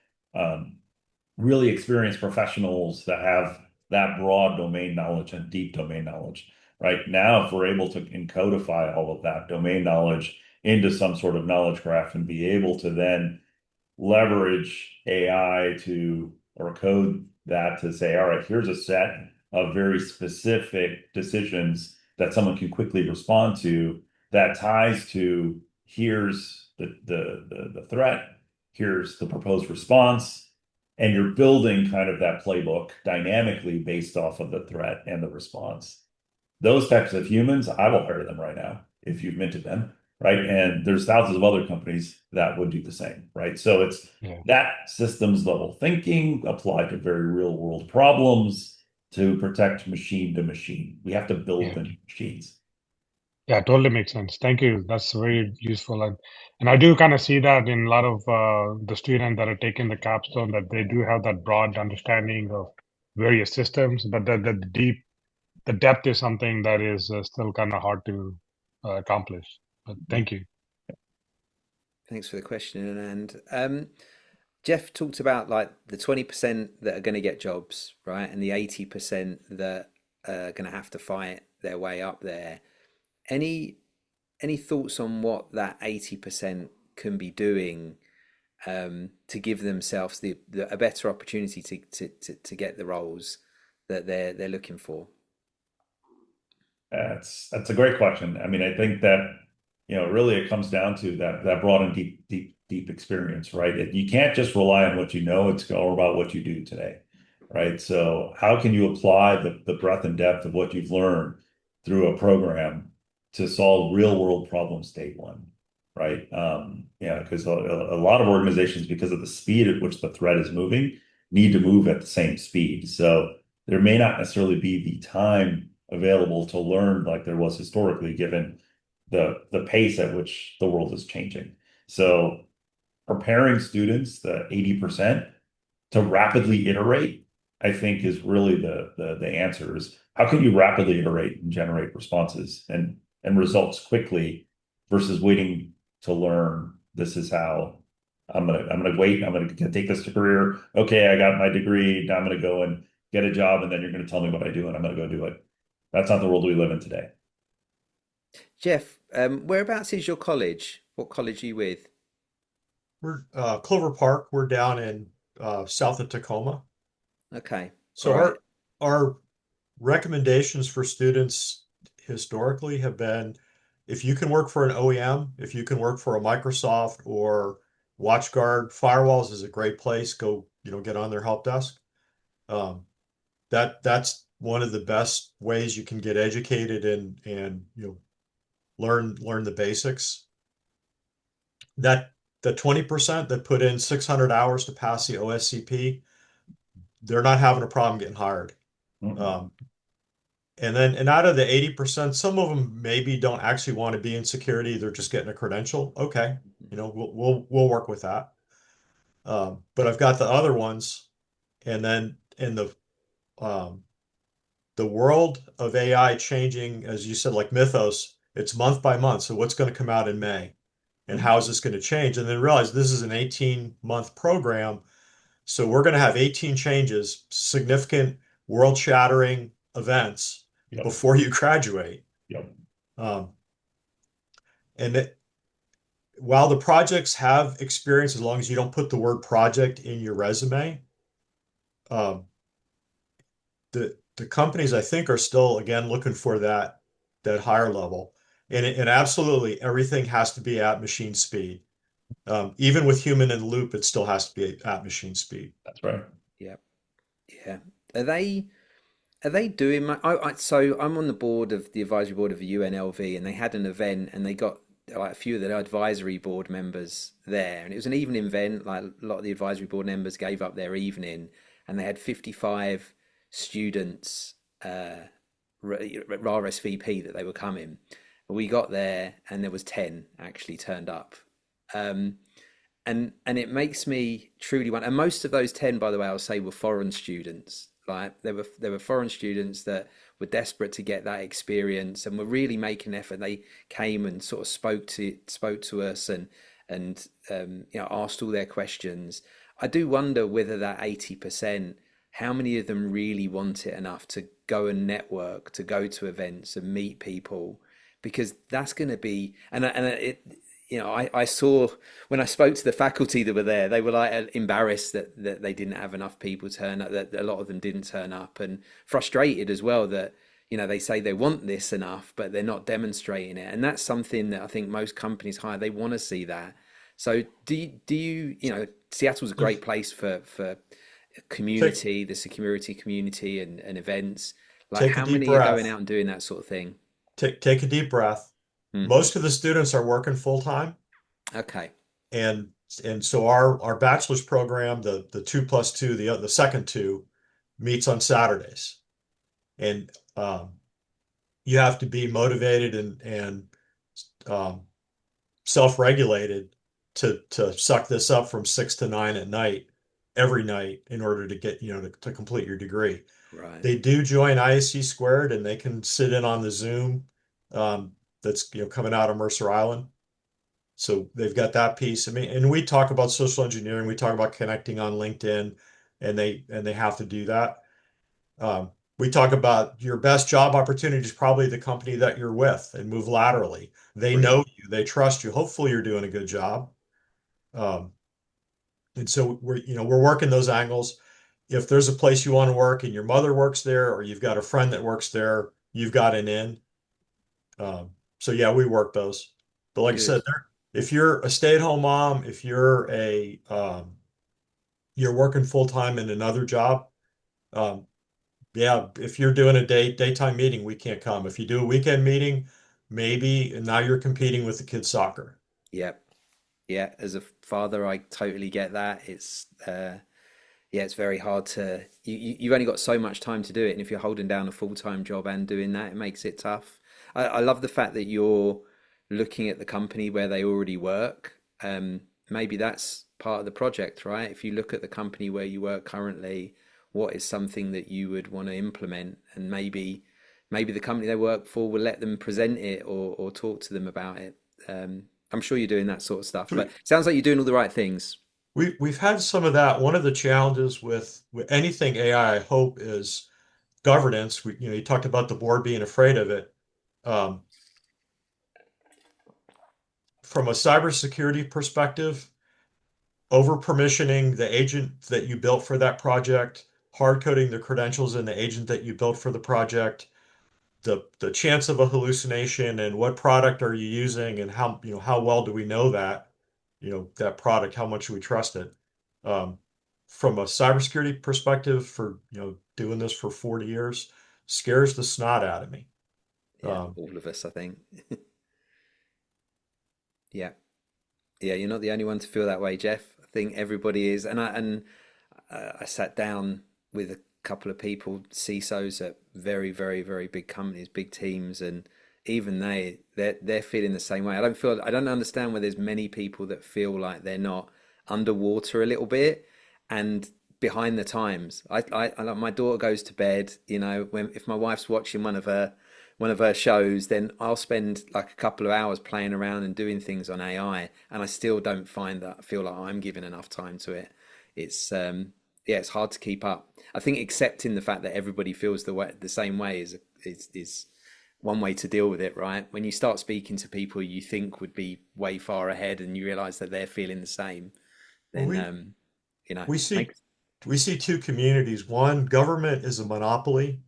really experienced professionals that have that broad domain knowledge and deep domain knowledge. Right now, if we're able to encodify all of that domain knowledge into some sort of knowledge graph and be able to then leverage AI to or code that to say, all right, here's a set of very specific decisions that someone can quickly respond to that ties to here's the threat, here's the proposed response, and you're building kind of that playbook dynamically based off of the threat and the response. Those types of humans, I will hire them right now if you've minted them, right? And there's thousands of other companies that would do the same, right? So it's Yeah. that systems level thinking applied to very real world problems to protect machine to machine. We have to build Yeah. the machines. Yeah, totally makes sense. Thank you. That's very useful. And I do kind of see that in a lot of the students that are taking the capstone, that they do have that broad understanding of various systems, but the depth is something that is still kind of hard to accomplish. But thank you. Thanks for the question. And Jeff talked about like the 20% that are going to get jobs, right? And the 80% that are going to have to fight their way up there. Any any thoughts on what that 80% can be doing to give themselves a better opportunity to get the roles that they're looking for? That's a great question. I mean, I think that really it comes down to that broad and deep experience, right? You can't just rely on what you know. It's all about what you do today, right? So how can you apply the breadth and depth of what you've learned through a program to solve real world problems day one, right? Because a lot of organizations, because of the speed at which the threat is moving, need to move at the same speed. So there may not necessarily be the time available to learn like there was historically, given the pace at which the world is changing. So preparing students, the 80%, to rapidly iterate, I think is really the answer is how can you rapidly iterate and generate responses and results quickly versus waiting to learn this is how I'm gonna wait, I'm gonna take this career. Okay, I got my degree, now I'm gonna go and get a job, and then you're gonna tell me what I do and I'm gonna go do it. That's not the world we live in today. Jeff, whereabouts is your college? What college are you with? We're Clover Park. We're down in south of Tacoma. Okay, all So right. our recommendations for students historically have been if you can work for an OEM, if you can work for a Microsoft or WatchGuard, firewalls is a great place. Go, get on their help desk. Um, that's one of the best ways you can get educated and learn the basics. That the 20% that put in 600 hours to pass the OSCP, they're not having a problem getting hired. Mhm. Um, and out of the 80%, some of them maybe don't actually want to be in security. They're just getting a credential. Okay, we'll work with that. But I've got the other ones, and then in um, the world of AI changing, as you said, like Mythos, it's month by month. So what's going to come out in May, and how is this going to change? And then realize this is an 18-month program, so we're going to have 18 changes, significant world-shattering events Yep. before you graduate. Yep. Um, and while the projects have experience, as long as you don't put the word project in your resume, um, the companies I think are still again looking for that higher level. And absolutely everything has to be at machine speed. Even with human in the loop, it still has to be at machine speed. That's right. Yeah, yeah. Are they are they doing so I'm on the board of the advisory board of the UNLV, and they had an event, and they got like a few of the advisory board members there, and it was an evening event. Like a lot of the advisory board members gave up their evening, and they had 55 students RSVP that they were coming. We got there, and there was 10 actually turned up. Um, and it makes me truly want. And most of those 10, by the way, I'll say, were foreign students. Like there were foreign students that were desperate to get that experience and were really making an effort. They came and sort of spoke to us, and asked all their questions. I do wonder whether that 80%, how many of them really want it enough to go and network, to go to events and meet people, because that's going to be, and it, I saw when I spoke to the faculty that were there, they were like embarrassed that they didn't have enough people turn up, that a lot of them didn't turn up, and frustrated as well that, they say they want this enough, but they're not demonstrating it. And that's something that I think most companies hire, they want to see that. So Seattle's a great place for Take community, the security community and events. Like, take a how deep many are going breath. out and doing that sort of thing? Take a deep breath. Hmm. Most of the students are working full time, Okay. and so our bachelor's program, the 2+2, the second two, meets on Saturdays, and you have to be motivated and um, self-regulated to suck this up from 6 to 9 at night every night in order to get to complete your degree. Right. They do join ISC squared, and they can sit in on the Zoom that's coming out of Mercer Island. So they've got that piece. I mean, and we talk about social engineering, we talk about connecting on LinkedIn, and they have to do that. We talk about your best job opportunity is probably the company that you're with, and move laterally. They know Brilliant. you, they trust you. Hopefully you're doing a good job. Um, and so we're working those angles. If there's a place you want to work and your mother works there, or you've got a friend that works there, you've got an in. So yeah, we work those. But like I said, Good. if you're a stay-at-home mom, if you're working full-time in another job, um, yeah, if you're doing a daytime meeting, we can't come. If you do a weekend meeting, maybe, and now you're competing with the kids' soccer. Yep. Yeah, as a father, I totally get that. It's very hard to you've only got so much time to do it, and if you're holding down a full-time job and doing that, it makes it tough. I love the fact that you're looking at the company where they already work. Maybe that's part of the project, right? If you look at the company where you work currently, what is something that you would want to implement, and maybe the company they work for will let them present it or talk to them about it. I'm sure you're doing that sort of stuff, but We, it sounds like you're doing all the right things. we've had some of that. One of the challenges with anything AI, I hope, is governance. You talked about the board being afraid of it. Um, from a cybersecurity perspective, over permissioning the agent that you built for that project, hard coding the credentials in the agent that you built for the project, the chance of a hallucination, and what product are you using, and how well do we know that product, how much do we trust it? Um, from a cybersecurity perspective, for doing this for 40 years, scares the snot out of me. Yeah, Um, all of us, I think. Yeah. Yeah, you're not the only one to feel that way, Jeff. I think everybody is. I sat down with a couple of people, CISOs at very, very, very big companies, big teams, and even they're feeling the same way. I don't understand why there's many people that feel like they're not underwater a little bit and behind the times. Like my daughter goes to bed, when if my wife's watching one of her shows, then I'll spend like a couple of hours playing around and doing things on AI, and I still don't find that I feel like I'm giving enough time to it. It's yeah, it's hard to keep up. I think accepting the fact that everybody feels the same way is one way to deal with it, right? When you start speaking to people you think would be way far ahead, and you realize that they're feeling the same, Well, then we see makes we see two communities. One, government is a monopoly,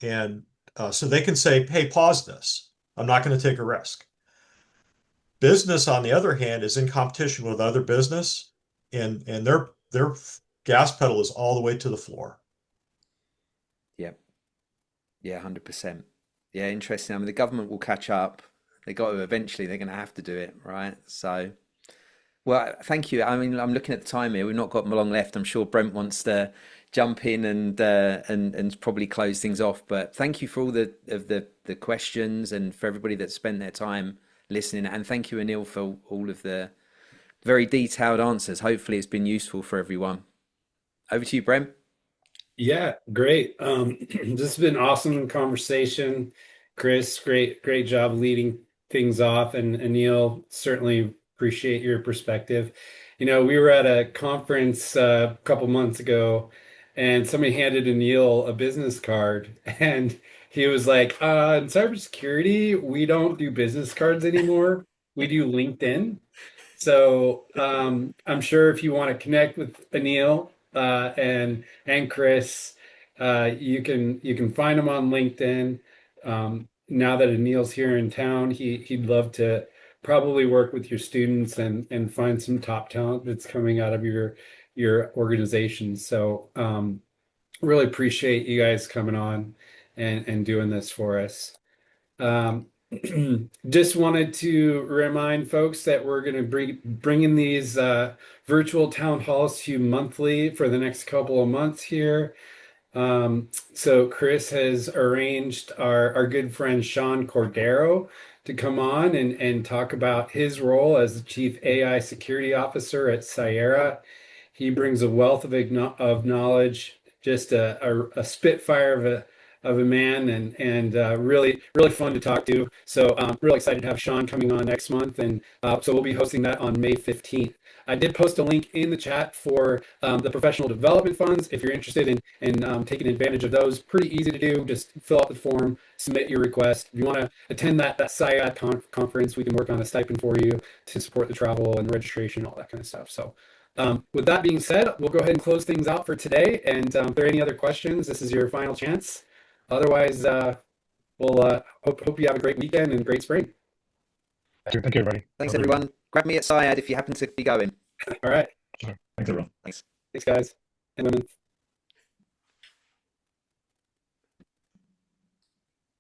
and so they can say, "Hey, pause this. I'm not going to take a risk." Business, on the other hand, is in competition with other business, and their gas pedal is all the way to the floor. yeah, yeah, 100%. Yeah, interesting. I mean, the government will catch up. They got to eventually. They're going to have to do it, right? So. Well, thank you. I mean, I'm looking at the time here. We've not got long left. I'm sure Brent wants to jump in and probably close things off. But thank you for all the questions and for everybody that spent their time listening. And thank you, Anil, for all of the very detailed answers. Hopefully, it's been useful for everyone. Over to you, Brent. Yeah, great. This has been awesome conversation. Chris, great job leading things off, and Anil, certainly appreciate your perspective. We were at a conference a couple months ago, and somebody handed Anil a business card, and he was like, in cybersecurity, we don't do business cards anymore. We do LinkedIn. So I'm sure if you want to connect with Anil and Chris, you can find them on LinkedIn. Now that Anil's here in town, he'd love to probably work with your students and find some top talent that's coming out of your organization. So really appreciate you guys coming on and doing this for us. Um, just wanted to remind folks that we're going to bring in these virtual town halls to you monthly for the next couple of months here. So Chris has arranged our good friend Sean Cordero to come on and talk about his role as the Chief AI Security Officer at Sierra. He brings a wealth of knowledge, just a spitfire of a man, and really fun to talk to. So really excited to have Sean coming on next month, and so we'll be hosting that on May 15th. I did post a link in the chat for the professional development funds. If you're interested in taking advantage of those, pretty easy to do. Just fill out the form, submit your request. If you want to attend that SIAD conference, we can work on a stipend for you to support the travel and registration, all that kind of stuff. So with that being said, we'll go ahead and close things out for today. And if there are any other questions, this is your final chance. Otherwise, we'll hope you have a great weekend and great spring. Thank you, everybody. Thanks, everyone. Grab me at SIAD if you happen to be going. All right. Thanks, everyone. Thanks. Thanks, guys and women.